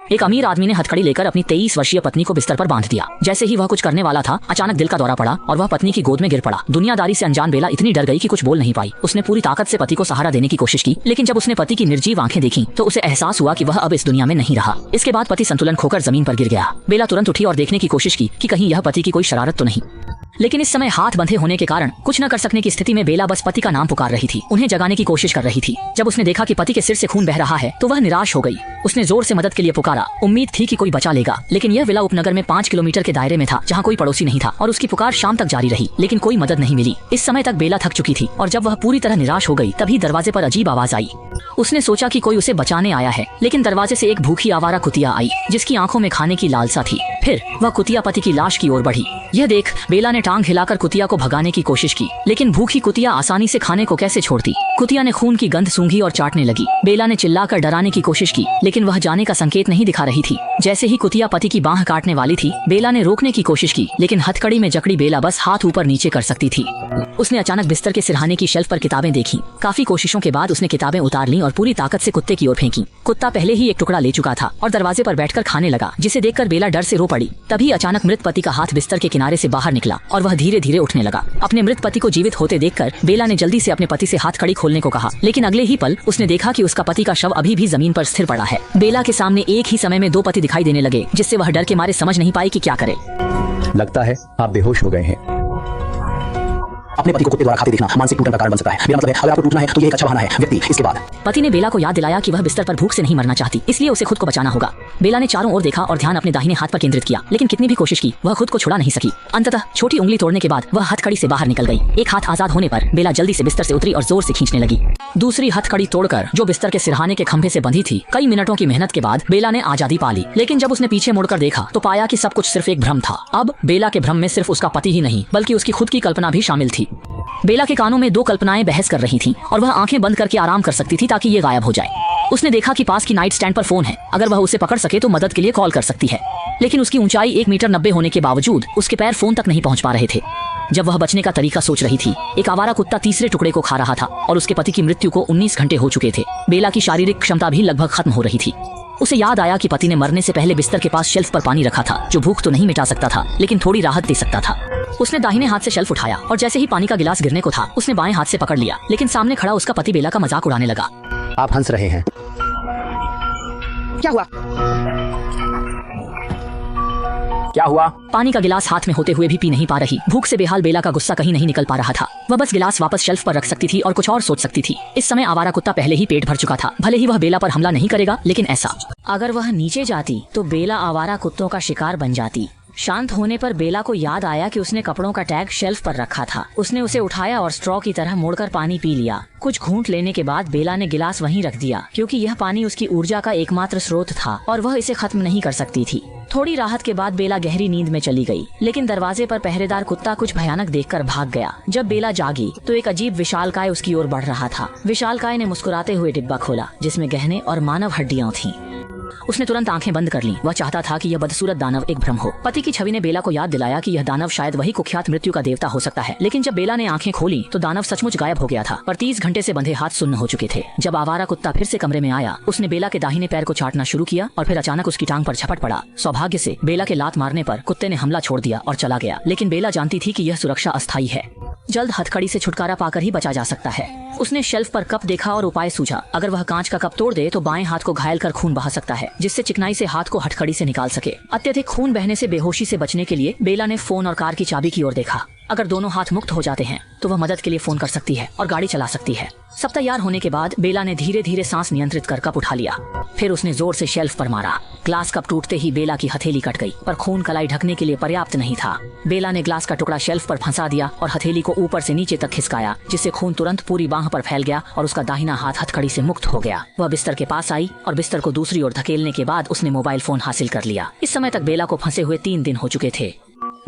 एक अमीर आदमी ने हथकड़ी लेकर अपनी 23 वर्षीय पत्नी को बिस्तर पर बांध दिया। जैसे ही वह कुछ करने वाला था, अचानक दिल का दौरा पड़ा और वह पत्नी की गोद में गिर पड़ा। दुनियादारी से अनजान बेला इतनी डर गई कि कुछ बोल नहीं पाई। उसने पूरी ताकत से पति को सहारा देने की कोशिश की, लेकिन जब उसने पति की निर्जीव आंखें देखी तो उसे एहसास हुआ कि वह अब इस दुनिया में नहीं रहा। इसके बाद पति संतुलन खोकर जमीन पर गिर गया। बेला तुरंत उठी और देखने की कोशिश की कि कहीं यह पति की कोई शरारत तो नहीं, लेकिन इस समय हाथ बंधे होने के कारण कुछ न कर सकने की स्थिति में बेला बस पति का नाम पुकार रही थी, उन्हें जगाने की कोशिश कर रही थी। जब उसने देखा कि पति के सिर से खून बह रहा है तो वह निराश हो गई। उसने जोर से मदद के लिए पुकारा, उम्मीद थी कि कोई बचा लेगा, लेकिन यह विला उपनगर में 5 किलोमीटर के दायरे में था जहाँ कोई पड़ोसी नहीं था और उसकी पुकार शाम तक जारी रही, लेकिन कोई मदद नहीं मिली। इस समय तक बेला थक चुकी थी और जब वह पूरी तरह निराश हो गई तभी दरवाजे पर अजीब आवाज आई। उसने सोचा कि कोई उसे बचाने आया है, लेकिन दरवाजे से एक भूखी आवारा कुतिया आई जिसकी आंखों में खाने की लालसा थी। फिर वह कुतिया पति की लाश की ओर बढ़ी। यह देख बेला ने टांग हिलाकर कुतिया को भगाने की कोशिश की, लेकिन भूखी कुतिया आसानी से खाने को कैसे छोड़ती। कुतिया ने खून की गंध सूंघी और चाटने लगी। बेला ने चिल्लाकर डराने की कोशिश की, लेकिन वह जाने का संकेत नहीं दिखा रही थी। जैसे ही कुतिया पति की बांह काटने वाली थी, बेला ने रोकने की कोशिश की, लेकिन हथकड़ी में जकड़ी बेला बस हाथ ऊपर नीचे कर सकती थी। उसने अचानक बिस्तर के सिरहाने की शेल्फ पर किताबें देखी। काफी कोशिशों के बाद उसने किताबें उतार ली और पूरी ताकत से कुत्ते की ओर फेंकी। कुत्ता पहले ही एक टुकड़ा ले चुका था और दरवाजे पर बैठकर खाने लगा, जिसे देखकर बेला डर से रो पड़ी। तभी अचानक मृत पति का हाथ बिस्तर के किनारे से बाहर निकला और वह धीरे धीरे उठने लगा। अपने मृत पति को जीवित होते देखकर बेला ने जल्दी से अपने पति से हथकड़ी खोलने को कहा, लेकिन अगले ही पल उसने देखा कि उसका पति का शव अभी भी जमीन पर स्थिर पड़ा है। बेला के सामने एक ही समय में 2 पति दिखाई देने लगे, जिससे वह डर के मारे समझ नहीं पाई कि क्या करे। लगता है आप बेहोश हो गए हैं। अपने पति को कुत्ते द्वारा खाते देखना मानसिक टूटन का कारण बन सकता है। मेरा मतलब है, अगर आपको टूटना है तो ये एक अच्छा बहाना है। व्यक्ति इसके बाद पति ने बेला को याद दिलाया कि वह बिस्तर पर भूख से नहीं मरना चाहती, इसलिए उसे खुद को बचाना होगा। बेला ने चारों ओर देखा और ध्यान अपने दाहिने हाथ पर केंद्रित किया, लेकिन कितनी भी कोशिश की वह खुद को छुड़ा नहीं सकी। अंततः छोटी उंगली तोड़ने के बाद वह हथकड़ी से बाहर निकल गई। एक हाथ आजाद होने पर बेला जल्दी से बिस्तर से उतरी और जोर से खींचने लगी। दूसरी हथकड़ी तोड़कर जो बिस्तर के सिरहाने के खंभे से बंधी थी, कई मिनटों की मेहनत के बाद बेला ने आजादी पा ली। लेकिन जब उसने पीछे मुड़कर देखा तो पाया कि सब कुछ सिर्फ एक भ्रम था। अब बेला के भ्रम में सिर्फ उसका पति ही नहीं बल्कि उसकी खुद की कल्पना भी शामिल थी। बेला के कानों में 2 कल्पनाएं बहस कर रही थीं और वह आंखें बंद करके आराम कर सकती थी ताकि ये गायब हो जाए। उसने देखा कि पास की नाइट स्टैंड पर फोन है, अगर वह उसे पकड़ सके तो मदद के लिए कॉल कर सकती है, लेकिन उसकी ऊंचाई 1 मीटर 90 होने के बावजूद उसके पैर फोन तक नहीं पहुंच पा रहे थे। जब वह बचने का तरीका सोच रही थी, एक आवारा कुत्ता तीसरे टुकड़े को खा रहा था और उसके पति की मृत्यु को 19 घंटे हो चुके थे। बेला की शारीरिक क्षमता भी लगभग खत्म हो रही थी। उसे याद आया कि पति ने मरने से पहले बिस्तर के पास शेल्फ पर पानी रखा था, जो भूख तो नहीं मिटा सकता था लेकिन थोड़ी राहत दे सकता था। उसने दाहिने हाथ से शेल्फ उठाया और जैसे ही पानी का गिलास गिरने को था, उसने बाएं हाथ से पकड़ लिया, लेकिन सामने खड़ा उसका पति बेला का मजाक उड़ाने लगा। आप हंस रहे हैं। क्या हुआ? क्या हुआ? पानी का गिलास हाथ में होते हुए भी पी नहीं पा रही। भूख से बेहाल बेला का गुस्सा कहीं नहीं निकल पा रहा था। वह बस गिलास वापस शेल्फ पर रख सकती थी और कुछ और सोच सकती थी। इस समय आवारा कुत्ता पहले ही पेट भर चुका था। भले ही वह बेला पर हमला नहीं करेगा, लेकिन ऐसा अगर वह नीचे जाती तो बेला आवारा कुत्तों का शिकार बन जाती। शांत होने पर बेला को याद आया कि उसने कपड़ों का टैग शेल्फ पर रखा था। उसने उसे उठाया और स्ट्रॉ की तरह मोड़कर पानी पी लिया। कुछ घूंट लेने के बाद बेला ने गिलास वहीं रख दिया, क्योंकि यह पानी उसकी ऊर्जा का एकमात्र स्रोत था और वह इसे खत्म नहीं कर सकती थी। थोड़ी राहत के बाद बेला गहरी नींद में चली गई, लेकिन दरवाजे पर पहरेदार कुत्ता कुछ भयानक देखकर भाग गया। जब बेला जागी तो एक अजीब विशालकाय उसकी ओर बढ़ रहा था। विशालकाय ने मुस्कुराते हुए डिब्बा खोला, जिसमें गहने और मानव हड्डियां थीं। उसने तुरंत आंखें बंद कर लीं। वह चाहता था कि यह बदसूरत दानव एक भ्रम हो। पति की छवि ने बेला को याद दिलाया कि यह दानव शायद वही कुख्यात मृत्यु का देवता हो सकता है। लेकिन जब बेला ने आंखें खोली तो दानव सचमुच गायब हो गया था, पर 30 घंटे से बंधे हाथ सुन्न हो चुके थे। जब आवारा कुत्ता फिर से कमरे में आया, उसने बेला के दाहिने पैर को चाटना शुरू किया और फिर अचानक उसकी टांग पर झपट पड़ा। सौभाग्य से बेला के लात मारने पर कुत्ते ने हमला छोड़ दिया और चला गया, लेकिन बेला जानती थी कि यह सुरक्षा अस्थायी है। जल्द हथकड़ी से छुटकारा पाकर ही बचा जा सकता है। उसने शेल्फ पर कप देखा और उपाय सूझा। अगर वह कांच का कप तोड़ दे तो बाएं हाथ को घायल कर खून बहा सकता है, जिससे चिकनाई से हाथ को हथकड़ी से निकाल सके। अत्यधिक खून बहने से बेहोशी से बचने के लिए बेला ने फोन और कार की चाबी की ओर देखा। अगर दोनों हाथ मुक्त हो जाते हैं तो वह मदद के लिए फोन कर सकती है और गाड़ी चला सकती है। सब तैयार होने के बाद बेला ने धीरे धीरे सांस नियंत्रित कर कप उठा लिया। फिर उसने जोर से शेल्फ पर मारा। ग्लास कप टूटते ही बेला की हथेली कट गई, पर खून कलाई ढकने के लिए पर्याप्त नहीं था। बेला ने ग्लास का टुकड़ा शेल्फ पर फंसा दिया और हथेली को ऊपर से नीचे तक खिसकाया, जिससे खून तुरंत पूरी बांह पर फैल गया और उसका दाहिना हाथ हथकड़ी से मुक्त हो गया। वह बिस्तर के पास आई और बिस्तर को दूसरी ओर धकेलने के बाद उसने मोबाइल फोन हासिल कर लिया। इस समय तक बेला को फंसे हुए 3 दिन हो चुके थे।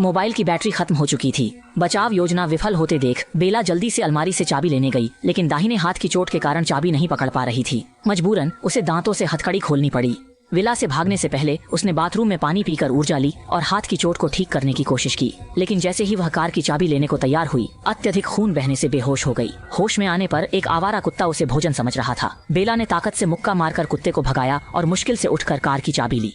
मोबाइल की बैटरी खत्म हो चुकी थी। बचाव योजना विफल होते देख बेला जल्दी से अलमारी से चाबी लेने गई, लेकिन दाहिने हाथ की चोट के कारण चाबी नहीं पकड़ पा रही थी। मजबूरन उसे दांतों से हथकड़ी खोलनी पड़ी। विला से भागने से पहले उसने बाथरूम में पानी पीकर ऊर्जा ली और हाथ की चोट को ठीक करने की कोशिश की, लेकिन जैसे ही वह कार की चाबी लेने को तैयार हुई, अत्यधिक खून बहने से बेहोश हो गई। होश में आने पर एक आवारा कुत्ता उसे भोजन समझ रहा था। बेला ने ताकत से मुक्का मारकर कुत्ते को भगाया और मुश्किल से उठकर कार की चाबी ली।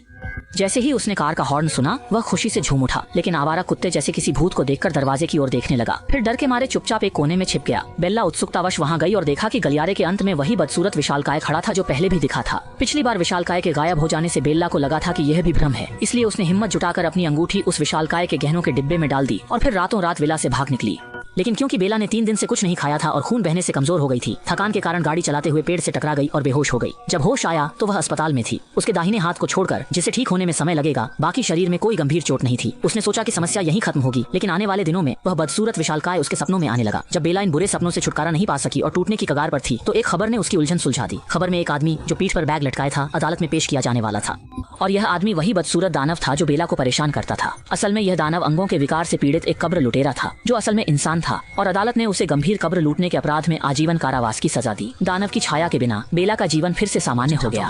जैसे ही उसने कार का हॉर्न सुना, वह खुशी से झूम उठा, लेकिन आवारा कुत्ते जैसे किसी भूत को देखकर दरवाजे की ओर देखने लगा। फिर डर के मारे चुपचाप एक कोने में छिप गया। बेला उत्सुकतावश वहां गई और देखा कि गलियारे के अंत में वही बदसूरत विशालकाय खड़ा था जो पहले भी दिखा था। पिछली बार विशालकाय के गायब हो जाने से बेला को लगा था कि यह भी भ्रम है, इसलिए उसने हिम्मत जुटाकर अपनी अंगूठी उस विशालकाय के गहनों के डिब्बे में डाल दी और फिर रातों रात विला से भाग निकली। लेकिन क्योंकि बेला ने 3 दिन से कुछ नहीं खाया था और खून बहने से कमजोर हो गई थी, थकान के कारण गाड़ी चलाते हुए पेड़ से टकरा गई और बेहोश हो गई। जब होश आया तो वह अस्पताल में थी। उसके दाहिने हाथ को छोड़कर, जिसे ठीक होने में समय लगेगा, बाकी शरीर में कोई गंभीर चोट नहीं थी। उसने सोचा कि समस्या यहीं खत्म होगी, लेकिन आने वाले दिनों में वह बदसूरत विशालकाय उसके सपनों में आने लगा। जब बेला इन बुरे सपनों से छुटकारा नहीं पा सकी और टूटने की कगार पर थी, तो एक खबर ने उसकी उलझन सुलझा दी। खबर में एक आदमी जो पीठ पर बैग लटकाए था, अदालत में पेश किया जाने वाला था, और यह आदमी वही बदसूरत दानव था जो बेला को परेशान करता था। असल में यह दानव अंगों के विकार से पीड़ित एक कब्र लुटेरा था, जो असल में इंसान था, और अदालत ने उसे गंभीर कब्र लूटने के अपराध में आजीवन कारावास की सजा दी। दानव की छाया के बिना बेला का जीवन फिर से सामान्य हो गया।